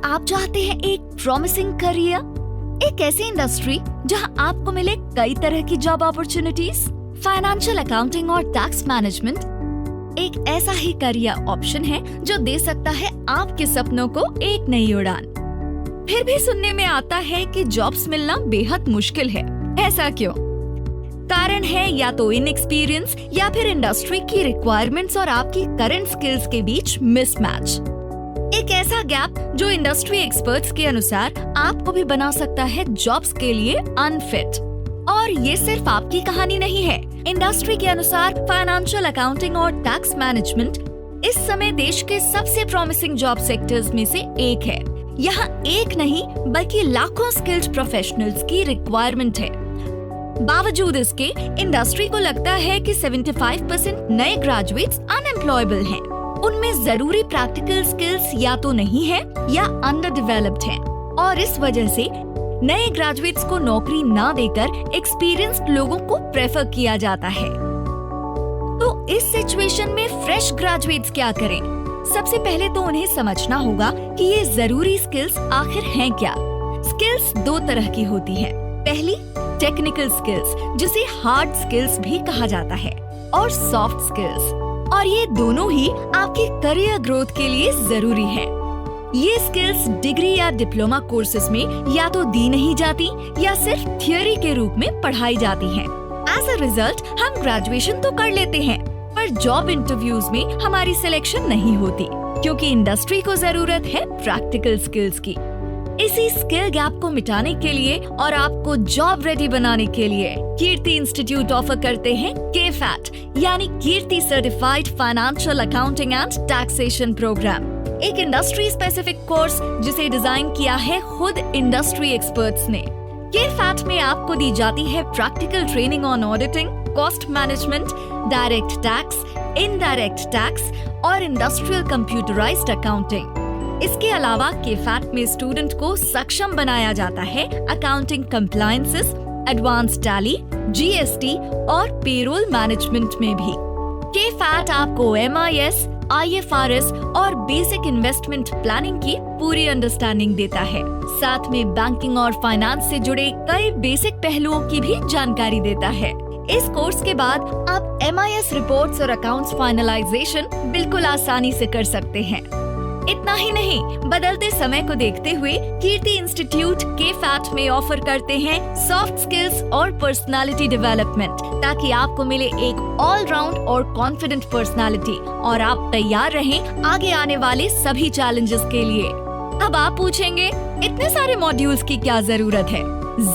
आप चाहते हैं एक प्रॉमिसिंग करियर, एक ऐसी इंडस्ट्री जहां आपको मिले कई तरह की जॉब अपॉर्चुनिटीज, फाइनेंशियल अकाउंटिंग और टैक्स मैनेजमेंट एक ऐसा ही करियर ऑप्शन है जो दे सकता है आपके सपनों को एक नई उड़ान। फिर भी सुनने में आता है कि जॉब्स मिलना बेहद मुश्किल है। ऐसा क्यों? कारण है या तो इनएक्सपीरियंस या फिर इंडस्ट्री की रिक्वायरमेंट्स और आपकी करंट स्किल्स के बीच मिसमैच। एक ऐसा गैप जो इंडस्ट्री एक्सपर्ट्स के अनुसार आपको भी बना सकता है जॉब्स के लिए अनफिट। और ये सिर्फ आपकी कहानी नहीं है। इंडस्ट्री के अनुसार फाइनेंशियल अकाउंटिंग और टैक्स मैनेजमेंट इस समय देश के सबसे प्रॉमिसिंग जॉब सेक्टर्स में से एक है। यहाँ एक नहीं बल्कि लाखों स्किल्ड प्रोफेशनल्स की रिक्वायरमेंट है। बावजूद इसके इंडस्ट्री को लगता है कि 75% नए ग्रेजुएट्स अनएम्प्लॉयबल हैं। उनमें जरूरी प्रैक्टिकल स्किल्स या तो नहीं है या अंडर डेवलप्ड हैं और इस वजह से नए ग्रेजुएट्स को नौकरी ना देकर एक्सपीरियंस्ड लोगों को प्रेफर किया जाता है। तो इस सिचुएशन में फ्रेश ग्रेजुएट्स क्या करें? सबसे पहले तो उन्हें समझना होगा कि ये जरूरी स्किल्स आखिर हैं क्या। स्किल्स दो तरह की होती हैं। पहली टेक्निकल स्किल्स, जिसे हार्ड स्किल्स भी कहा जाता है, और सॉफ्ट स्किल्स, और ये दोनों ही आपके करियर ग्रोथ के लिए जरूरी हैं। ये स्किल्स डिग्री या डिप्लोमा कोर्सेज में या तो दी नहीं जाती या सिर्फ थियोरी के रूप में पढ़ाई जाती हैं। एज अ रिजल्ट हम ग्रेजुएशन तो कर लेते हैं पर जॉब इंटरव्यूज में हमारी सिलेक्शन नहीं होती क्योंकि इंडस्ट्री को जरूरत है प्रैक्टिकल स्किल्स की। इसी स्किल गैप को मिटाने के लिए और आपको जॉब रेडी बनाने के लिए कीर्ति इंस्टीट्यूट ऑफर करते हैं KFAT यानी Kirti certified financial accounting and taxation program, एक इंडस्ट्री स्पेसिफिक कोर्स जिसे डिजाइन किया है खुद इंडस्ट्री एक्सपर्ट्स ने। KFAT में आपको दी जाती है practical training on auditing, cost management, direct tax, indirect tax और इंडस्ट्रियल कंप्यूटराइज्ड अकाउंटिंग। इसके अलावा KFAT में स्टूडेंट को सक्षम बनाया जाता है accounting compliances, advance tally, GST और पेरोल मैनेजमेंट में भी। KFAT आपको MIS, IFRS और बेसिक इन्वेस्टमेंट प्लानिंग की पूरी अंडरस्टैंडिंग देता है। साथ में बैंकिंग और फाइनेंस से जुड़े कई बेसिक पहलुओं की भी जानकारी देता है। इस कोर्स के बाद आप MIS रिपोर्ट्स और अकाउंट्स फाइनलाइजेशन बिल्कुल आसानी से कर सकते हैं। इतना ही नहीं, बदलते समय को देखते हुए कीर्ति इंस्टीट्यूट KFAT में ऑफर करते हैं सॉफ्ट स्किल्स और पर्सनालिटी डेवलपमेंट, ताकि आपको मिले एक ऑलराउंड और कॉन्फिडेंट पर्सनालिटी और आप तैयार रहें आगे आने वाले सभी चैलेंजेस के लिए। अब आप पूछेंगे, इतने सारे मॉड्यूल्स की क्या जरूरत है?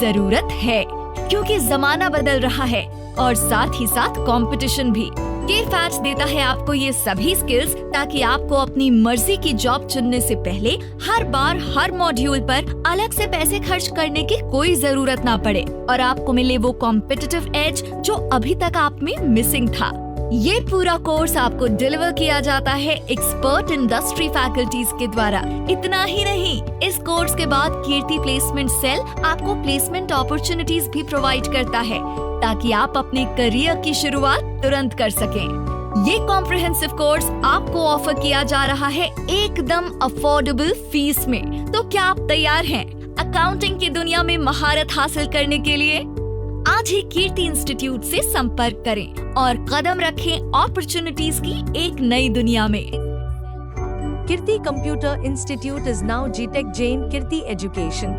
जरूरत है, क्योंकि जमाना बदल रहा है और साथ ही साथ कंपटीशन भी। KFAT देता है आपको ये सभी स्किल्स ताकि आपको अपनी मर्जी की जॉब चुनने से पहले हर बार हर मॉड्यूल पर अलग से पैसे खर्च करने की कोई जरूरत ना पड़े और आपको मिले वो कॉम्पिटिटिव एज जो अभी तक आप में मिसिंग था। ये पूरा कोर्स आपको डिलीवर किया जाता है एक्सपर्ट इंडस्ट्री फैकल्टीज के द्वारा। इतना ही नहीं, इस कोर्स के बाद कीर्ति प्लेसमेंट सेल आपको प्लेसमेंट अपॉर्चुनिटीज भी प्रोवाइड करता है ताकि आप अपने करियर की शुरुआत तुरंत कर सकें। ये कॉम्प्रिहेंसिव कोर्स आपको ऑफर किया जा रहा है एकदम अफोर्डेबल फीस में। तो क्या आप तैयार हैं अकाउंटिंग की दुनिया में महारत हासिल करने के लिए? आज ही कीर्ति इंस्टीट्यूट से संपर्क करें और कदम रखें अपॉर्चुनिटीज की एक नई दुनिया में। Kirti Computer Institute is now GTech Jain Kirti Education.